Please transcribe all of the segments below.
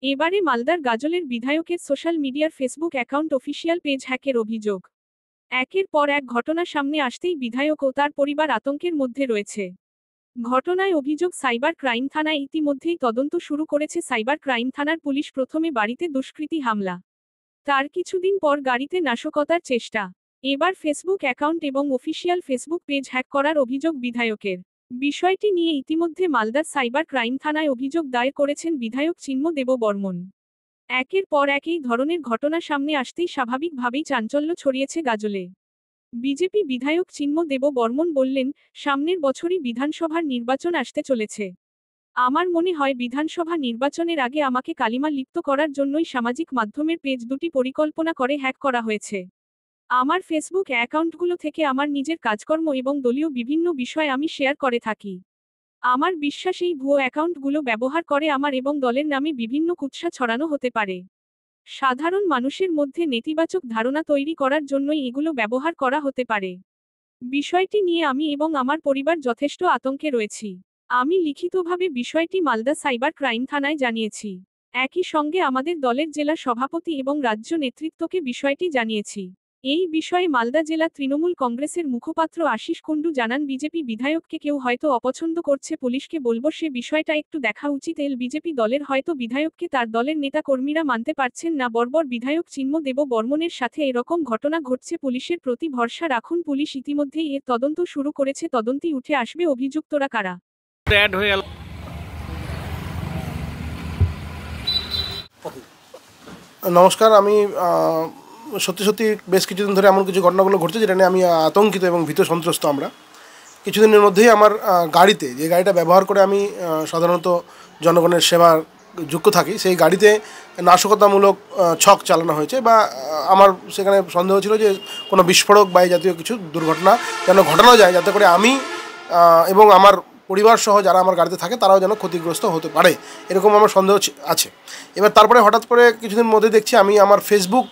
এবারে মালদার গাজলের বিধায়কের সোশ্যাল মিডিয়ার ফেসবুক অ্যাকাউন্ট অফিসিয়াল পেজ হ্যাকের অভিযোগ। একের পর এক ঘটনা সামনে আসতেই বিধায়ক ও তার পরিবার আতঙ্কের মধ্যে রয়েছে। ঘটনায় অভিযোগ সাইবার ক্রাইম থানায় ইতিমধ্যেই তদন্ত শুরু করেছে সাইবার ক্রাইম থানার পুলিশ। প্রথমে বাড়িতে দুষ্কৃতী হামলা, তার কিছুদিন পর গাড়িতে নাশকতার চেষ্টা, এবার ফেসবুক অ্যাকাউন্ট এবং অফিসিয়াল ফেসবুক পেজ হ্যাক করার অভিযোগ বিধায়কের। বিষয়টি নিয়ে ইতিমধ্যে মালদার সাইবার ক্রাইম থানায় অভিযোগ দায়ের করেছেন বিধায়ক চিন্ময় দেব বর্মন। একের পর এক এই ধরনের ঘটনা সামনে আসতেই স্বাভাবিকভাবেই চাঞ্চল্য ছড়িয়েছে গাজলে। বিজেপি বিধায়ক চিন্ময় দেব বর্মন বললেন, সামনের বছরই বিধানসভার নির্বাচন আসতে চলেছে। আমার মনে হয় বিধানসভা নির্বাচনের আগে আমাকে কালিমা লিপ্ত করার জন্যই সামাজিক মাধ্যমের পেজ দুটি পরিকল্পনা করে হ্যাক করা হয়েছে। আমার ফেসবুক অ্যাকাউন্টগুলো থেকে আমার নিজের কাজকর্ম এবং দলীয় বিভিন্ন বিষয় আমি শেয়ার করে থাকি। আমার বিশ্বাস এই ভুয়ো অ্যাকাউন্টগুলো ব্যবহার করে আমার এবং দলের নামে বিভিন্ন কুৎসা ছড়ানো হতে পারে। সাধারণ মানুষের মধ্যে নেতিবাচক ধারণা তৈরি করার জন্যই এগুলো ব্যবহার করা হতে পারে। বিষয়টি নিয়ে আমি এবং আমার পরিবার যথেষ্ট আতঙ্কে রয়েছি। আমি লিখিতভাবে বিষয়টি মালদা সাইবার ক্রাইম থানায় জানিয়েছি। একই সঙ্গে আমাদের দলের জেলা সভাপতি এবং রাজ্য নেতৃত্বকে বিষয়টি জানিয়েছি। এই বিষয়ে মালদা জেলা তৃণমূল কংগ্রেসের মুখপাত্র আশিস কুণ্ডু জানান, বিজেপি বিধায়ককে কেউ হয়তো অপছন্দ করছে, পুলিশকে বলবো সে বিষয়টা একটু দেখা উচিত। বিজেপি দলের হয়তো বিধায়ককে তার দলের নেতা কর্মীরা মানতে পারছেন না। বর্বর বিধায়ক চিন্ময় দেব বর্মনের সাথে এরকম ঘটনা ঘটছে, পুলিশের প্রতি ভরসা রাখুন। পুলিশ ইতিমধ্যেই এর তদন্ত শুরু করেছে, তদন্তেই উঠে আসবে অভিযুক্তরা কারা। নমস্কার, আমি সত্যি সত্যি বেশ কিছুদিন ধরে এমন কিছু ঘটনাগুলো ঘটছে যেটা নিয়ে আমি আতঙ্কিত এবং ভীত সন্ত্রস্ত। আমরা কিছুদিনের মধ্যেই আমার গাড়িতে, যে গাড়িটা ব্যবহার করে আমি সাধারণত জনগণের সেবার যুক্ত থাকি, সেই গাড়িতে নাশকতামূলক ছক চালানো হয়েছে বা আমার সেখানে সন্দেহ ছিল যে কোনো বিস্ফোরক বা এই জাতীয় কিছু দুর্ঘটনা যেন ঘটানো যায়, যাতে করে আমি এবং আমার পরিবার সহ যারা আমার গাড়িতে থাকে তারাও যেন ক্ষতিগ্রস্ত হতে পারে, এরকম আমার সন্দেহ আছে। এবার তারপরে হঠাৎ করে কিছুদিন মধ্যে দেখছি আমি আমার ফেসবুক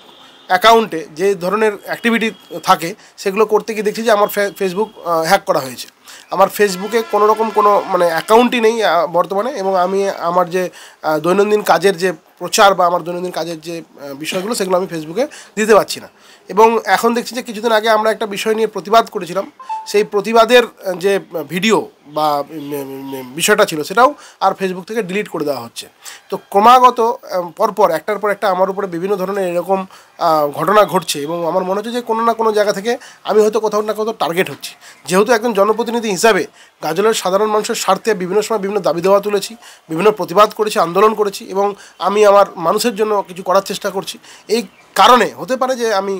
অ্যাকাউন্টে যে ধরনের অ্যাক্টিভিটি থাকে সেগুলো করতে গিয়ে দেখছি যে আমার ফেসবুক হ্যাক করা হয়েছে। আমার ফেসবুকে কোনো রকম কোনো অ্যাকাউন্টই নেই বর্তমানে, এবং আমি আমার যে দৈনন্দিন কাজের যে প্রচার বা আমার দৈনন্দিন কাজের যে বিষয়গুলো সেগুলো আমি ফেসবুকে দিতে পারছি না। এবং এখন দেখছি যে কিছুদিন আগে আমরা একটা বিষয় নিয়ে প্রতিবাদ করেছিলাম, সেই প্রতিবাদের যে ভিডিও বা বিষয়টা ছিল সেটাও আর ফেসবুক থেকে ডিলিট করে দেওয়া হচ্ছে। তো ক্রমাগত পরপর একটার পর একটা আমার উপরে বিভিন্ন ধরনের এরকম ঘটনা ঘটছে, এবং আমার মনে হচ্ছে যে কোনো না কোনো জায়গা থেকে আমি হয়তো কোথাও না কোথাও টার্গেট হচ্ছি। যেহেতু একজন জনপ্রতিনিধি হিসাবে গাজলের সাধারণ মানুষের স্বার্থে বিভিন্ন সময় বিভিন্ন দাবি দেওয়া তুলেছি, বিভিন্ন প্রতিবাদ করেছি, আন্দোলন করেছি, এবং আমি আমার মানুষের জন্য কিছু করার চেষ্টা করছি। এই কারণে হতে পারে যে আমি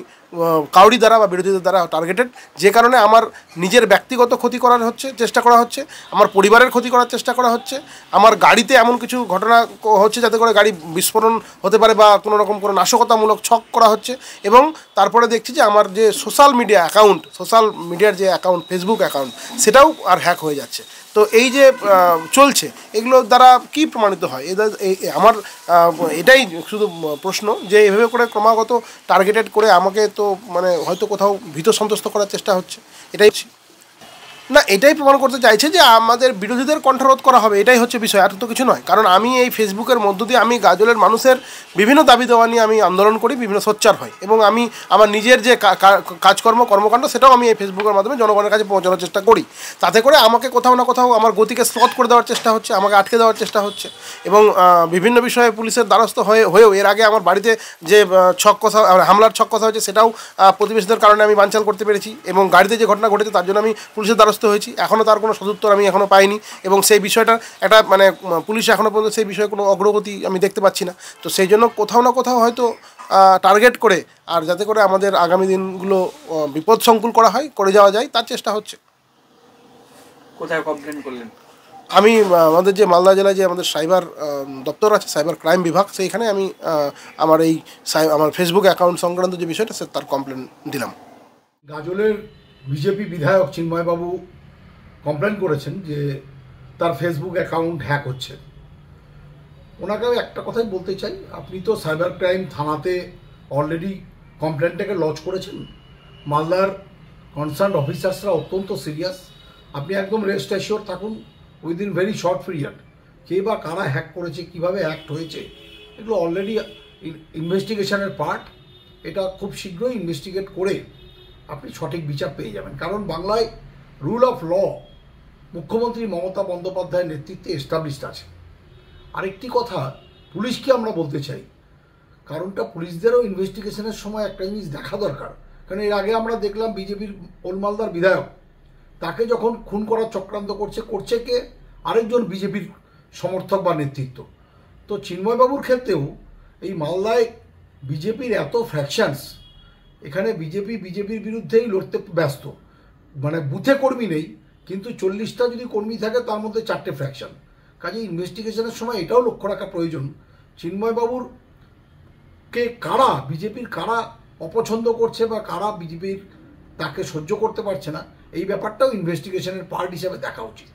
কাউরি দ্বারা বা বিরোধীদের দ্বারা টার্গেটেড, যে কারণে আমার নিজের ব্যক্তিগত ক্ষতি করার চেষ্টা করা হচ্ছে, আমার পরিবারের ক্ষতি করার চেষ্টা করা হচ্ছে, আমার গাড়িতে এমন কিছু ঘটনা হচ্ছে যাতে করে গাড়ি বিস্ফোরণ হতে পারে বা কোনো রকম কোনো নাশকতামূলক ছক করা হচ্ছে। এবং তারপরে দেখছি যে আমার যে সোশ্যাল মিডিয়ার যে অ্যাকাউন্ট, ফেসবুক অ্যাকাউন্ট, সেটাও আর হ্যাক হয়ে যাচ্ছে। তো এই যে চলছে, এগুলোর দ্বারা কি প্রমাণিত হয়? আমার এটাই শুধু প্রশ্ন যে এভাবে করে ক্রমাগত টার্গেটেড করে আমাকে তো হয়তো কোথাও ভীত সন্ত্রস্ত করার চেষ্টা হচ্ছে, এটাই না, এটাই প্রমাণ করতে চাইছে যে আমাদের বিরোধীদের কণ্ঠরোধ করা হবে, এটাই হচ্ছে বিষয়, আর তো কিছু নয়। কারণ আমি এই ফেসবুকের মধ্য দিয়ে আমি গাজলের মানুষের বিভিন্ন দাবি দেওয়া নিয়ে আমি আন্দোলন করি, বিভিন্ন সোচ্চার হয়, এবং আমি আমার নিজের যে কর্মকাণ্ড সেটাও আমি এই ফেসবুকের মাধ্যমে জনগণের কাছে পৌঁছানোর চেষ্টা করি। তাতে করে আমাকে কোথাও না কোথাও আমার গতিকে স্লথ করে দেওয়ার চেষ্টা হচ্ছে, আমাকে আটকে দেওয়ার চেষ্টা হচ্ছে, এবং বিভিন্ন বিষয়ে পুলিশের দ্বারস্থ হয়েও এর আগে আমার বাড়িতে যে হামলার ছক কথা হয়েছে সেটাও প্রতিবেশীদের কারণে আমি বানচাল করতে পেরেছি, এবং গাড়িতে যে ঘটনা ঘটেছে তার জন্য আমি পুলিশের দ্বারস্থ হয়েছি। এখনও তার কোনো সদুত্তর আমি এখনও পাইনি, এবং সেই বিষয়টা একটা পুলিশ এখনও পর্যন্ত সেই বিষয়ে কোনো অগ্রগতি আমি দেখতে পাচ্ছি না। তো সেই জন্য কোথাও না কোথাও হয়তো টার্গেট করে, আর যাতে করে আমাদের আগামী দিনগুলো বিপদসংকুল করে যাওয়া যায় তার চেষ্টা হচ্ছে। কোথায় কমপ্লেন করলেন? আমি আমাদের যে মালদা জেলায় যে আমাদের সাইবার দপ্তর আছে, সাইবার ক্রাইম বিভাগ, সেইখানে আমি আমার ফেসবুক অ্যাকাউন্ট সংক্রান্ত যে বিষয়টা তার কমপ্লেন দিলাম। গাজলের বিজেপি বিধায়ক চিন্ময়বাবু কমপ্লেন করেছেন যে তার ফেসবুক অ্যাকাউন্ট হ্যাক হচ্ছে। ওনাকে একটা কথাই বলতে চাই, আপনি তো সাইবার ক্রাইম থানাতে অলরেডি কমপ্লেনটাকে লজ করেছেন। মালদার কনসার্ন অফিসার্সরা অত্যন্ত সিরিয়াস। আপনি একদম রেস্ট অ্যাসিওর থাকুন, উইদিন ভেরি শর্ট পিরিয়ড কে বা কারা হ্যাক করেছে, কীভাবে অ্যাক্ট হয়েছে, এগুলো অলরেডি ইনভেস্টিগেশনের পার্ট। এটা খুব শীঘ্রই ইনভেস্টিগেট করে আপনি সঠিক বিচার পেয়ে যাবেন, কারণ বাংলায় রুল অফ ল মুখ্যমন্ত্রী মমতা বন্দ্যোপাধ্যায়ের নেতৃত্বে এস্টাবলিশড আছে। আরেকটি কথা পুলিশকে আমরা বলতে চাই, কারণটা পুলিশদেরও ইনভেস্টিগেশনের সময় একটা জিনিস দেখা দরকার। কারণ এর আগে আমরা দেখলাম বিজেপির ওলমালদার বিধায়ক, তাকে যখন খুন করার চক্রান্ত করছে কে? আরেকজন বিজেপির সমর্থক বা নেতৃত্ব। তো চিন্ময়বাবুর ক্ষেত্রেও এই মালদায় বিজেপির এত ফ্র্যাকশনস, এখানে বিজেপির বিরুদ্ধেই লড়তে ব্যস্ত, মানে বুথে কর্মী নেই, কিন্তু 40টা যদি কর্মী থাকে তার মধ্যে 4টে ফ্র্যাকশন। কাজে ইনভেস্টিগেশনের সময় এটাও লক্ষ্য রাখা প্রয়োজন, চিন্ময়বাবুর কে কারা বিজেপির কারা অপছন্দ করছে বা কারা বিজেপির তাকে সহ্য করতে পারছে না, এই ব্যাপারটাও ইনভেস্টিগেশনের পার্ট হিসাবে দেখা উচিত।